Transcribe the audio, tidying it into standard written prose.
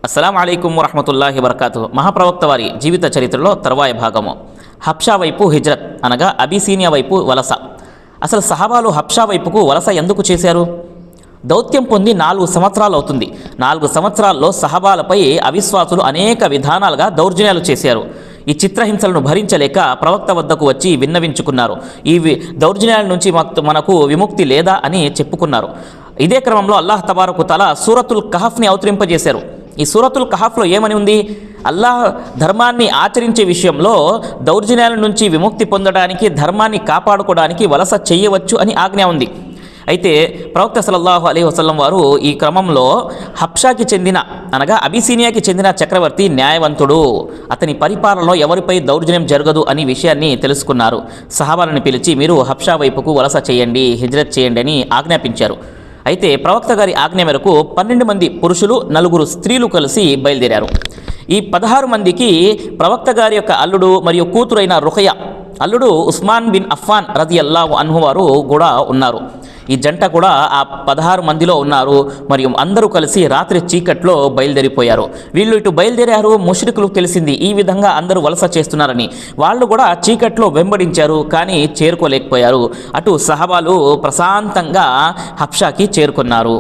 అస్సలాము అలైకుం వరహ్మతుల్లాహి వబరకాతుహు. మహాప్రవక్త వారి జీవిత చరిత్రలో తర్వాయి భాగము. హబ్షా వైపు హిజ్రత్ అనగా అబిసీనియా వైపు వలస. అసలు సహాబాలు హబ్షా వైపుకు వలస ఎందుకు చేశారు? దౌత్యం పొంది 4 సంవత్సరాలు అవుతుంది. 4 సంవత్సరాల్లో సహాబాలపై అవిశ్వాసులు అనేక విధానాలుగా దౌర్జన్యాలు చేశారు. ఈ చిత్రహింసలను భరించలేక ప్రవక్త వద్దకు వచ్చి విన్నవించుకున్నారు. ఈ దౌర్జన్యాల నుంచి మనకు విముక్తి లేదా అని చెప్పుకున్నారు. ఇదే క్రమంలో అల్లాహ్ తబారకు తఆలా సూరతుల్ కహఫ్ని అవతరింపజేశారు. ఈ సూరతుల్ కహఫ్లో ఏమని ఉంది? అల్లాహ్ ధర్మాన్ని ఆచరించే విషయంలో దౌర్జన్యాల నుంచి విముక్తి పొందడానికి, ధర్మాన్ని కాపాడుకోవడానికి వలస చేయవచ్చు అని ఆజ్ఞ ఉంది. అయితే ప్రవక్త సల్లల్లాహు అలైహి వసల్లం వారు ఈ క్రమంలో హబ్షాకి చెందిన అనగా అబిసీనియాకి చెందిన చక్రవర్తి న్యాయవంతుడు, అతని పరిపాలనలో ఎవరిపై దౌర్జన్యం జరగదు అనే విషయాన్ని తెలుసుకున్నారు. సహాబాలను పిలిచి మీరు హబ్షా వైపుకు వలస చేయండి, హిజ్రత్ చేయండి అని ఆజ్ఞాపించారు. అయితే ప్రవక్త గారి ఆజ్ఞ మేరకు 12 మంది పురుషులు, 4 స్త్రీలు కలిసి బయలుదేరారు. ఈ 16 మందికి ప్రవక్త గారి యొక్క అల్లుడు మరియు కూతురైన రుఖయ, అల్లుడు ఉస్మాన్ బిన్ అఫ్ఫాన్ రదియల్లాహు అన్హు వారు కూడా ఉన్నారు. ఈ జంట కూడా ఆ 16 మందిలో ఉన్నారు. మరియు అందరూ కలిసి రాత్రి చీకట్లో బయలుదేరిపోయారు. వీళ్ళు ఇటు బయలుదేరారు, ముష్రికులకు తెలిసింది ఈ విధంగా అందరూ వలస చేస్తున్నారని. వాళ్ళు కూడా చీకట్లో వెంబడించారు, కానీ చేరుకోలేకపోయారు. అటు సహాబాలు ప్రశాంతంగా హబ్షాకి చేరుకున్నారు.